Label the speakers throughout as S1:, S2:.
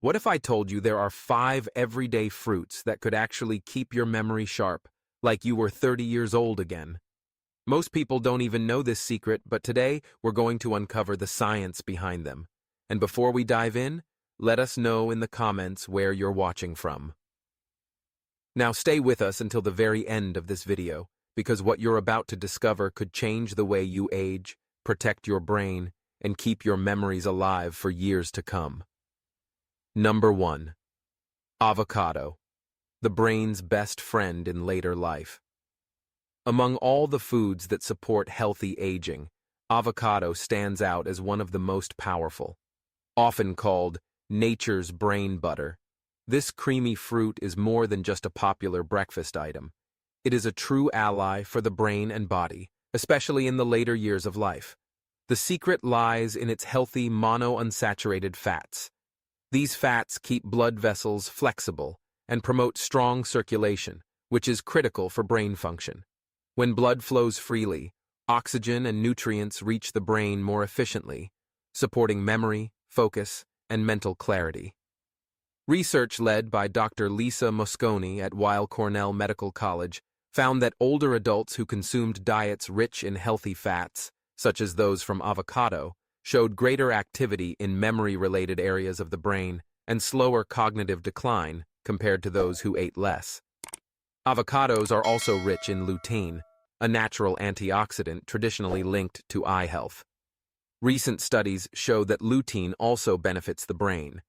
S1: What if I told you there are 5 everyday fruits that could actually keep your memory sharp, like you were 30 years old again? Most people don't even know this secret, but today we're going to uncover the science behind them. And before we dive in, let us know in the comments where you're watching from. Now stay with us until the very end of this video, because what you're about to discover could change the way you age, protect your brain, and keep your memories alive for years to come. Number 1. Avocado, the brain's best friend in later life. Among all the foods that support healthy aging, avocado stands out as one of the most powerful. Often called nature's brain butter, this creamy fruit is more than just a popular breakfast item. It is a true ally for the brain and body, especially in the later years of life. The secret lies in its healthy monounsaturated fats. These fats keep blood vessels flexible and promote strong circulation, which is critical for brain function. When blood flows freely, oxygen and nutrients reach the brain more efficiently, supporting memory, focus, and mental clarity. Research led by Dr. Lisa Mosconi at Weill Cornell Medical College found that older adults who consumed diets rich in healthy fats, such as those from avocado, showed greater activity in memory-related areas of the brain and slower cognitive decline compared to those who ate less. Avocados are also rich in lutein, a natural antioxidant traditionally linked to eye health. Recent studies show that lutein also benefits the brain.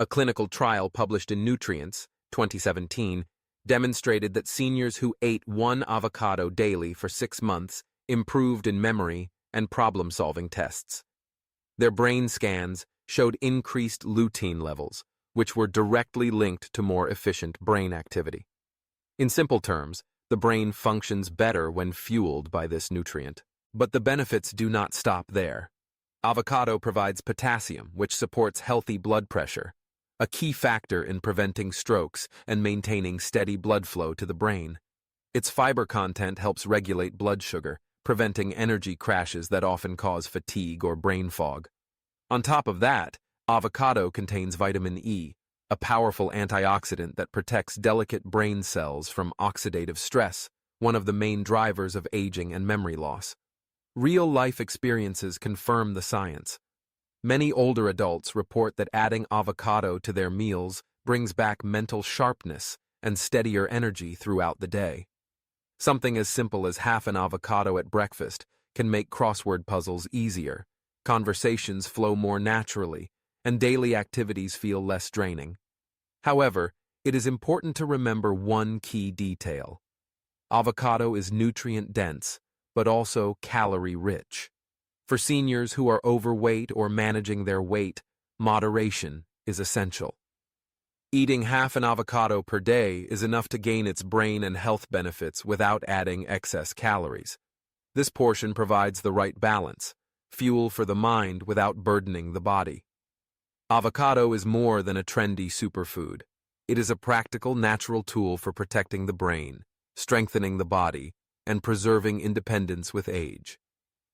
S1: A clinical trial published in Nutrients, 2017, demonstrated that seniors who ate 1 avocado daily for 6 months improved in memory and problem-solving tests. Their brain scans showed increased lutein levels, which were directly linked to more efficient brain activity. In simple terms, the brain functions better when fueled by this nutrient. But the benefits do not stop there. Avocado provides potassium, which supports healthy blood pressure, a key factor in preventing strokes and maintaining steady blood flow to the brain. Its fiber content helps regulate blood sugar, preventing energy crashes that often cause fatigue or brain fog. On top of that, avocado contains vitamin E, a powerful antioxidant that protects delicate brain cells from oxidative stress, one of the main drivers of aging and memory loss. Real-life experiences confirm the science. Many older adults report that adding avocado to their meals brings back mental sharpness and steadier energy throughout the day. Something as simple as half an avocado at breakfast can make crossword puzzles easier, conversations flow more naturally, and daily activities feel less draining. However, it is important to remember one key detail. Avocado is nutrient-dense, but also calorie-rich. For seniors who are overweight or managing their weight, moderation is essential. Eating half an avocado per day is enough to gain its brain and health benefits without adding excess calories. This portion provides the right balance, fuel for the mind without burdening the body. Avocado is more than a trendy superfood. It is a practical, natural tool for protecting the brain, strengthening the body, and preserving independence with age.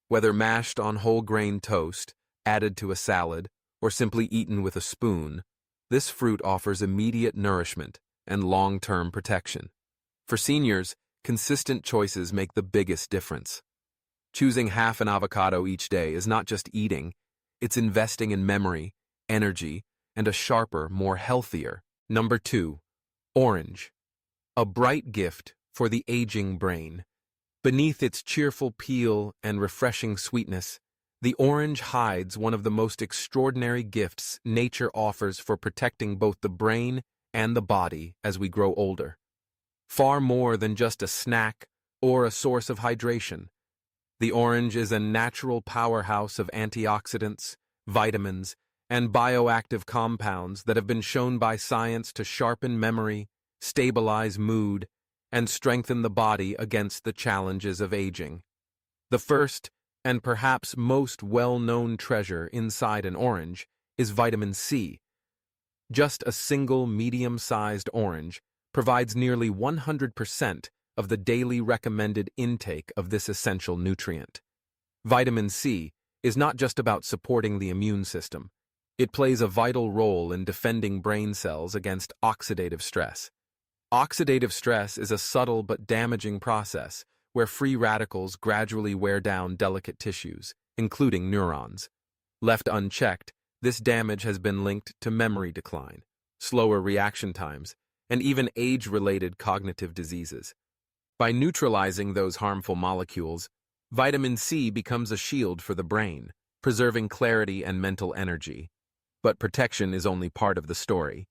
S1: Whether mashed on whole grain toast, added to a salad, or simply eaten with a spoon, this fruit offers immediate nourishment and long-term protection. For seniors, consistent choices make the biggest difference. Choosing half an avocado each day is not just eating, it's investing in memory, energy, and a sharper, more healthier. Number 2. Orange. A bright gift for the aging brain. Beneath its cheerful peel and refreshing sweetness, the orange hides one of the most extraordinary gifts nature offers for protecting both the brain and the body as we grow older. Far more than just a snack or a source of hydration, the orange is a natural powerhouse of antioxidants, vitamins, and bioactive compounds that have been shown by science to sharpen memory, stabilize mood, and strengthen the body against the challenges of aging. The first, and perhaps most well-known treasure inside an orange, is vitamin C. Just a single medium-sized orange provides nearly 100% of the daily recommended intake of this essential nutrient. Vitamin C is not just about supporting the immune system. It plays a vital role in defending brain cells against oxidative stress. Oxidative stress is a subtle but damaging process where free radicals gradually wear down delicate tissues, including neurons. Left unchecked, this damage has been linked to memory decline, slower reaction times, and even age-related cognitive diseases. By neutralizing those harmful molecules, vitamin C becomes a shield for the brain, preserving clarity and mental energy. But protection is only part of the story.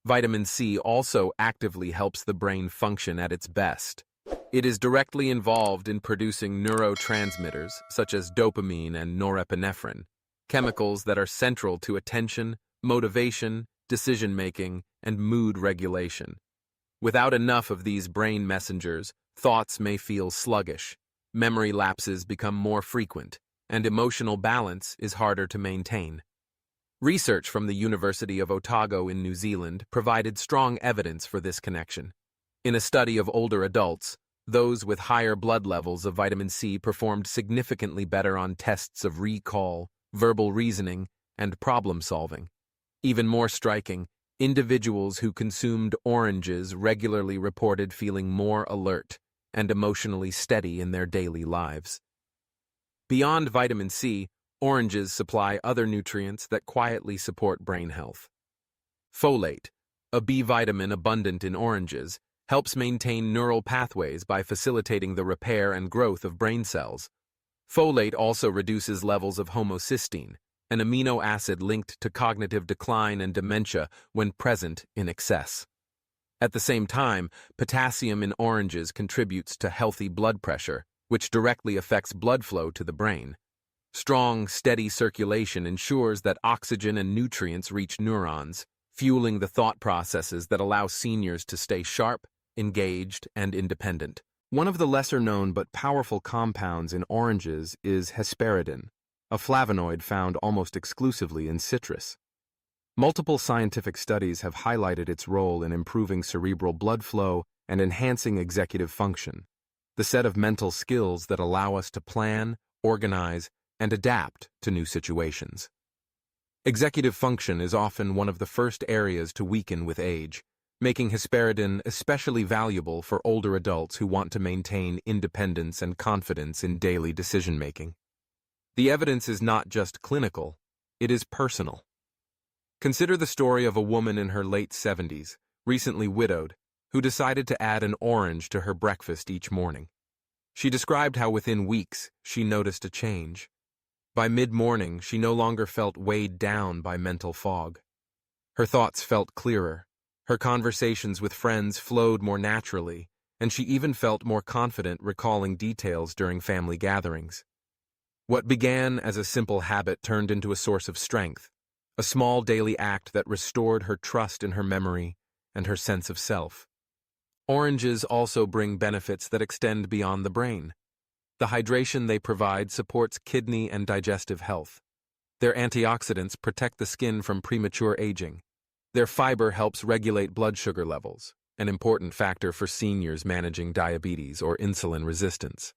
S1: Vitamin C also actively helps the brain function at its best. It is directly involved in producing neurotransmitters such as dopamine and norepinephrine, chemicals that are central to attention, motivation, decision-making, and mood regulation. Without enough of these brain messengers, thoughts may feel sluggish, memory lapses become more frequent, and emotional balance is harder to maintain. Research from the University of Otago in New Zealand provided strong evidence for this connection. In a study of older adults, those with higher blood levels of vitamin C performed significantly better on tests of recall, verbal reasoning, and problem-solving. Even more striking, individuals who consumed oranges regularly reported feeling more alert and emotionally steady in their daily lives. Beyond vitamin C, oranges supply other nutrients that quietly support brain health. Folate, a B vitamin abundant in oranges, helps maintain neural pathways by facilitating the repair and growth of brain cells. Folate also reduces levels of homocysteine, an amino acid linked to cognitive decline and dementia when present in excess. At the same time, potassium in oranges contributes to healthy blood pressure, which directly affects blood flow to the brain. Strong, steady circulation ensures that oxygen and nutrients reach neurons, fueling the thought processes that allow seniors to stay sharp, engaged, and independent. One of the lesser-known but powerful compounds in oranges is hesperidin, a flavonoid found almost exclusively in citrus. Multiple scientific studies have highlighted its role in improving cerebral blood flow and enhancing executive function, the set of mental skills that allow us to plan, organize, and adapt to new situations. Executive function is often one of the first areas to weaken with age, making hesperidin especially valuable for older adults who want to maintain independence and confidence in daily decision-making. The evidence is not just clinical, it is personal. Consider the story of a woman in her late 70s, recently widowed, who decided to add an orange to her breakfast each morning. She described how within weeks she noticed a change. By mid-morning, she no longer felt weighed down by mental fog. Her thoughts felt clearer, her conversations with friends flowed more naturally, and she even felt more confident recalling details during family gatherings. What began as a simple habit turned into a source of strength, a small daily act that restored her trust in her memory and her sense of self. Oranges also bring benefits that extend beyond the brain. The hydration they provide supports kidney and digestive health. Their antioxidants protect the skin from premature aging. Their fiber helps regulate blood sugar levels, an important factor for seniors managing diabetes or insulin resistance.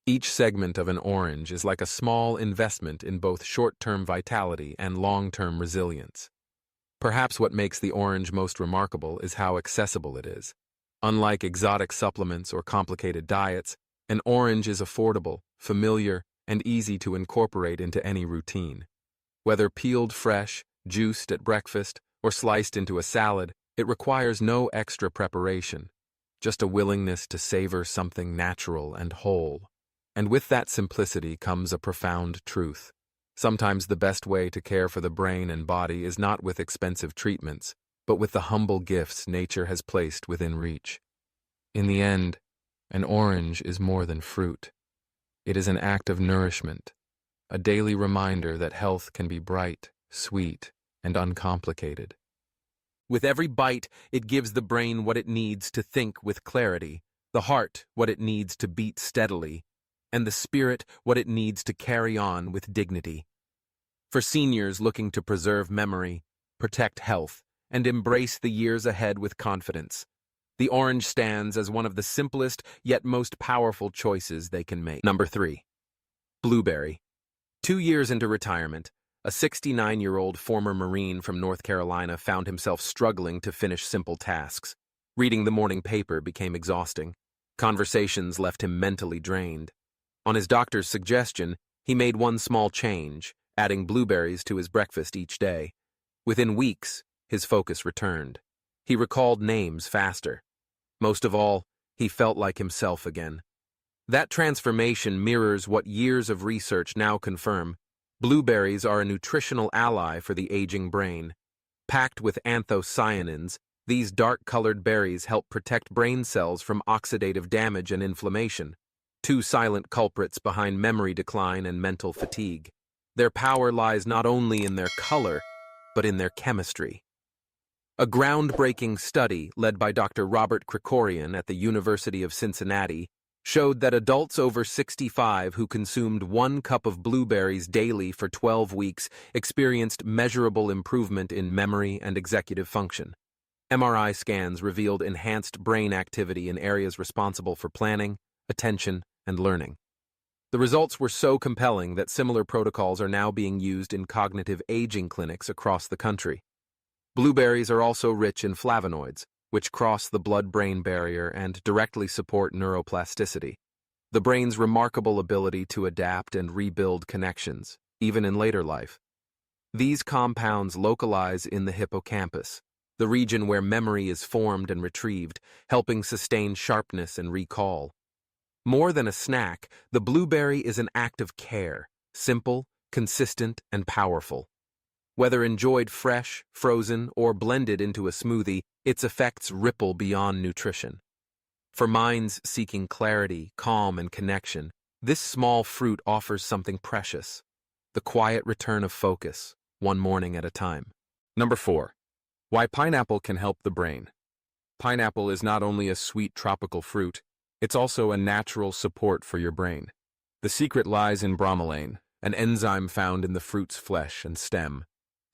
S1: Each segment of an orange is like a small investment in both short-term vitality and long-term resilience. Perhaps what makes the orange most remarkable is how accessible it is. Unlike exotic supplements or complicated diets, an orange is affordable, familiar, and easy to incorporate into any routine. Whether peeled fresh, juiced at breakfast, or sliced into a salad, it requires no extra preparation, just a willingness to savor something natural and whole. And with that simplicity comes a profound truth. Sometimes the best way to care for the brain and body is not with expensive treatments, but with the humble gifts nature has placed within reach. In the end, an orange is more than fruit. It is an act of nourishment, a daily reminder that health can be bright, sweet, and uncomplicated. With every bite, it gives the brain what it needs to think with clarity, the heart what it needs to beat steadily, and the spirit what it needs to carry on with dignity. For seniors looking to preserve memory, protect health, and embrace the years ahead with confidence, the orange stands as one of the simplest yet most powerful choices they can make. Number 3. Blueberry. 2 years into retirement, A 69-year-old former Marine from North Carolina found himself struggling to finish simple tasks. Reading the morning paper became exhausting. Conversations left him mentally drained. On his doctor's suggestion, he made one small change, adding blueberries to his breakfast each day. Within weeks, his focus returned. He recalled names faster. Most of all, he felt like himself again. That transformation mirrors what years of research now confirm. Blueberries are a nutritional ally for the aging brain. Packed with anthocyanins, these dark-colored berries help protect brain cells from oxidative damage and inflammation, two silent culprits behind memory decline and mental fatigue. Their power lies not only in their color, but in their chemistry. A groundbreaking study led by Dr. Robert Krikorian at the University of Cincinnati showed that adults over 65 who consumed 1 cup of blueberries daily for 12 weeks experienced measurable improvement in memory and executive function. MRI scans revealed enhanced brain activity in areas responsible for planning, attention, and learning. The results were so compelling that similar protocols are now being used in cognitive aging clinics across the country. Blueberries are also rich in flavonoids, which cross the blood-brain barrier and directly support neuroplasticity, the brain's remarkable ability to adapt and rebuild connections, even in later life. These compounds localize in the hippocampus, the region where memory is formed and retrieved, helping sustain sharpness and recall. More than a snack, the blueberry is an act of care, simple, consistent, and powerful. Whether enjoyed fresh, frozen, or blended into a smoothie, its effects ripple beyond nutrition. For minds seeking clarity, calm, and connection, this small fruit offers something precious: the quiet return of focus, one morning at a time. Number 4. Why pineapple can help the brain. Pineapple is not only a sweet tropical fruit, it's also a natural support for your brain. The secret lies in bromelain, an enzyme found in the fruit's flesh and stem.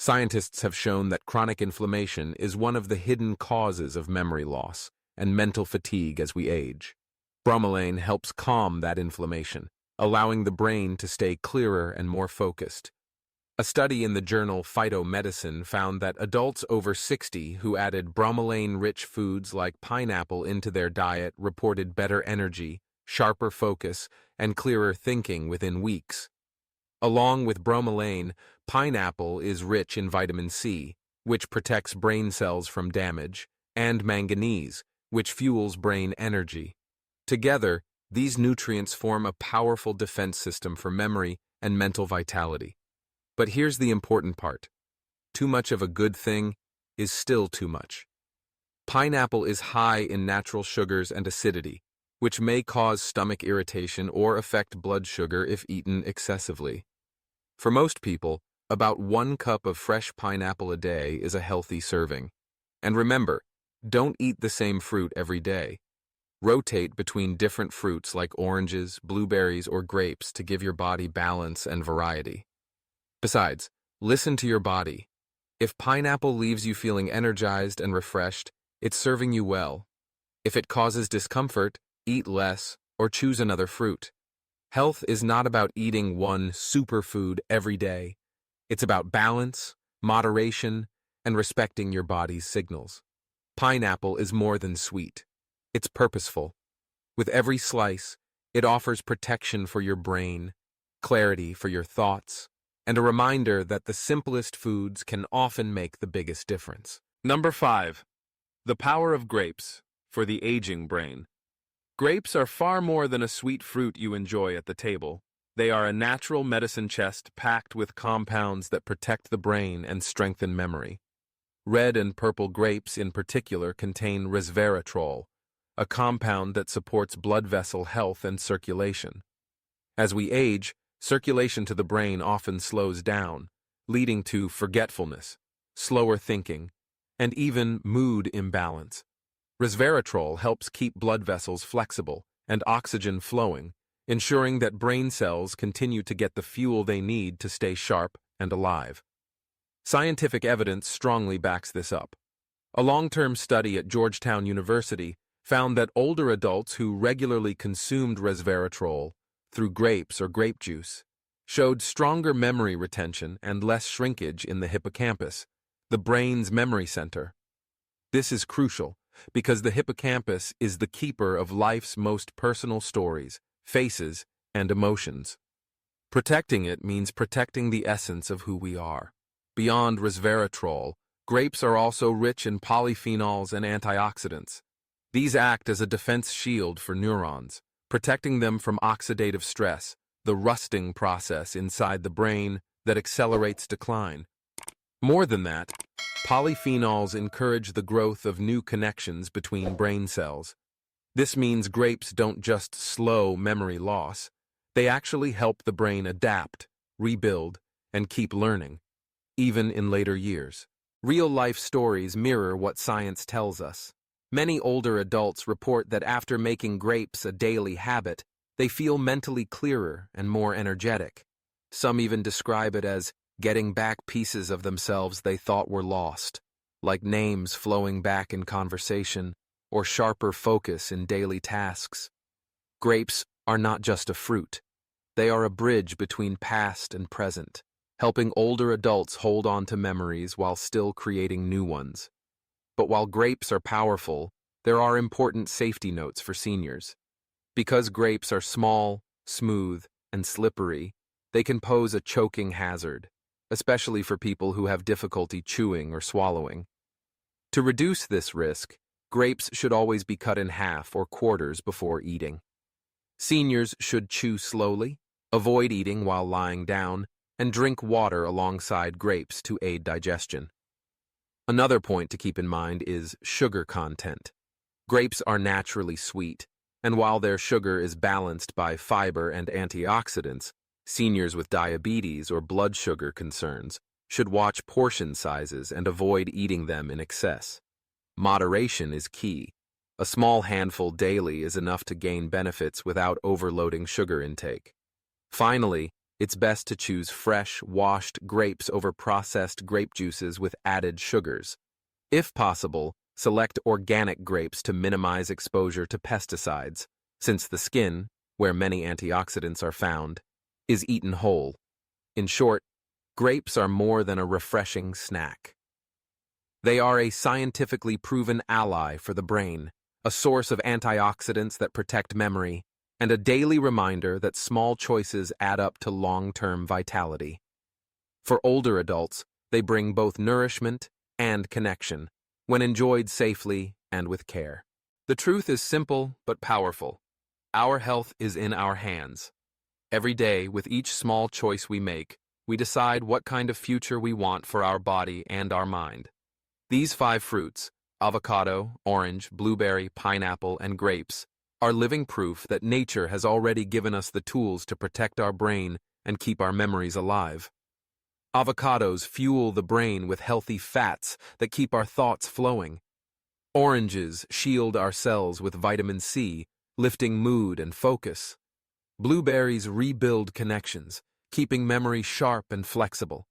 S1: Scientists have shown that chronic inflammation is one of the hidden causes of memory loss and mental fatigue as we age. Bromelain helps calm that inflammation, allowing the brain to stay clearer and more focused. A study in the journal Phytomedicine found that adults over 60 who added bromelain-rich foods like pineapple into their diet reported better energy, sharper focus, and clearer thinking within weeks. Along with bromelain, pineapple is rich in vitamin C, which protects brain cells from damage, and manganese, which fuels brain energy. Together, these nutrients form a powerful defense system for memory and mental vitality. But here's the important part. Too much of a good thing is still too much. Pineapple is high in natural sugars and acidity, which may cause stomach irritation or affect blood sugar if eaten excessively. For most people, about 1 cup of fresh pineapple a day is a healthy serving. And remember, don't eat the same fruit every day. Rotate between different fruits like oranges, blueberries, or grapes to give your body balance and variety. Besides, listen to your body. If pineapple leaves you feeling energized and refreshed, it's serving you well. If it causes discomfort, eat less or choose another fruit. Health is not about eating one superfood every day. It's about balance, moderation, and respecting your body's signals. Pineapple is more than sweet. It's purposeful. With every slice, it offers protection for your brain, clarity for your thoughts, and a reminder that the simplest foods can often make the biggest difference. Number 5. The power of grapes for the aging brain. Grapes are far more than a sweet fruit you enjoy at the table. They are a natural medicine chest packed with compounds that protect the brain and strengthen memory. Red and purple grapes in particular contain resveratrol, a compound that supports blood vessel health and circulation. As we age, circulation to the brain often slows down, leading to forgetfulness, slower thinking, and even mood imbalance. Resveratrol helps keep blood vessels flexible and oxygen flowing, ensuring that brain cells continue to get the fuel they need to stay sharp and alive. Scientific evidence strongly backs this up. A long-term study at Georgetown University found that older adults who regularly consumed resveratrol through grapes or grape juice showed stronger memory retention and less shrinkage in the hippocampus, the brain's memory center. This is crucial because the hippocampus is the keeper of life's most personal stories, faces, and emotions. Protecting it means protecting the essence of who we are. Beyond resveratrol, grapes are also rich in polyphenols and antioxidants. These act as a defense shield for neurons, protecting them from oxidative stress, the rusting process inside the brain that accelerates decline. More than that, polyphenols encourage the growth of new connections between brain cells. This means grapes don't just slow memory loss, they actually help the brain adapt, rebuild, and keep learning, even in later years. Real-life stories mirror what science tells us. Many older adults report that after making grapes a daily habit, they feel mentally clearer and more energetic. Some even describe it as getting back pieces of themselves they thought were lost, like names flowing back in conversation or sharper focus in daily tasks. Grapes are not just a fruit. They are a bridge between past and present, helping older adults hold on to memories while still creating new ones. But while grapes are powerful, there are important safety notes for seniors. Because grapes are small, smooth, and slippery, they can pose a choking hazard, especially for people who have difficulty chewing or swallowing. To reduce this risk, grapes should always be cut in half or quarters before eating. Seniors should chew slowly, avoid eating while lying down, and drink water alongside grapes to aid digestion. Another point to keep in mind is sugar content. Grapes are naturally sweet, and while their sugar is balanced by fiber and antioxidants, seniors with diabetes or blood sugar concerns should watch portion sizes and avoid eating them in excess. Moderation is key. A small handful daily is enough to gain benefits without overloading sugar intake. Finally, it's best to choose fresh, washed grapes over processed grape juices with added sugars. If possible, select organic grapes to minimize exposure to pesticides, since the skin, where many antioxidants are found, is eaten whole. In short, grapes are more than a refreshing snack. They are a scientifically proven ally for the brain, a source of antioxidants that protect memory, and a daily reminder that small choices add up to long-term vitality. For older adults, they bring both nourishment and connection, when enjoyed safely and with care. The truth is simple but powerful. Our health is in our hands. Every day, with each small choice we make, we decide what kind of future we want for our body and our mind. These 5 fruits, avocado, orange, blueberry, pineapple, and grapes, are living proof that nature has already given us the tools to protect our brain and keep our memories alive. Avocados fuel the brain with healthy fats that keep our thoughts flowing. Oranges shield our cells with vitamin C, lifting mood and focus. Blueberries rebuild connections, keeping memory sharp and flexible.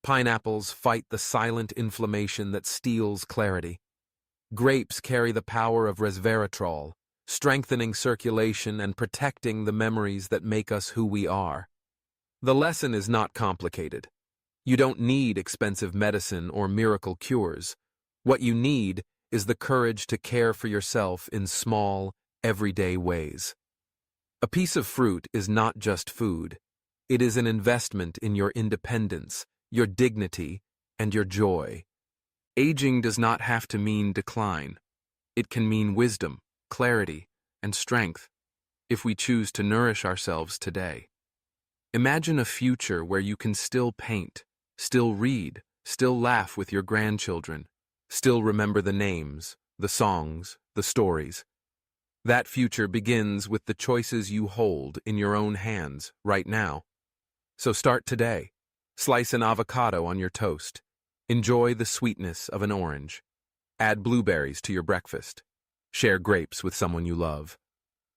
S1: Pineapples fight the silent inflammation that steals clarity. Grapes carry the power of resveratrol, strengthening circulation and protecting the memories that make us who we are. The lesson is not complicated. You don't need expensive medicine or miracle cures. What you need is the courage to care for yourself in small, everyday ways. A piece of fruit is not just food. It is an investment in your independence, your dignity, and your joy. Aging does not have to mean decline. It can mean wisdom, clarity, and strength, if we choose to nourish ourselves today. Imagine a future where you can still paint, still read, still laugh with your grandchildren, still remember the names, the songs, the stories. That future begins with the choices you hold in your own hands right now. So start today. Slice an avocado on your toast. Enjoy the sweetness of an orange. Add blueberries to your breakfast. Share grapes with someone you love.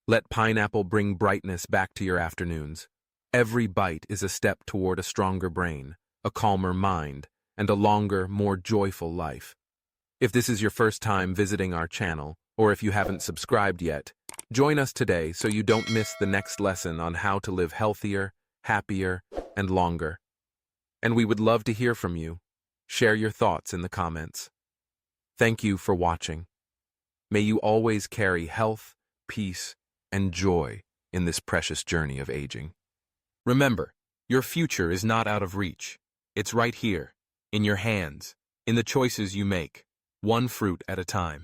S1: Let pineapple bring brightness back to your afternoons. Every bite is a step toward a stronger brain, a calmer mind, and a longer, more joyful life. If this is your first time visiting our channel, or if you haven't subscribed yet, join us today so you don't miss the next lesson on how to live healthier, happier, and longer. And we would love to hear from you. Share your thoughts in the comments. Thank you for watching. May you always carry health, peace, and joy in this precious journey of aging. Remember, your future is not out of reach. It's right here, in your hands, in the choices you make, one fruit at a time.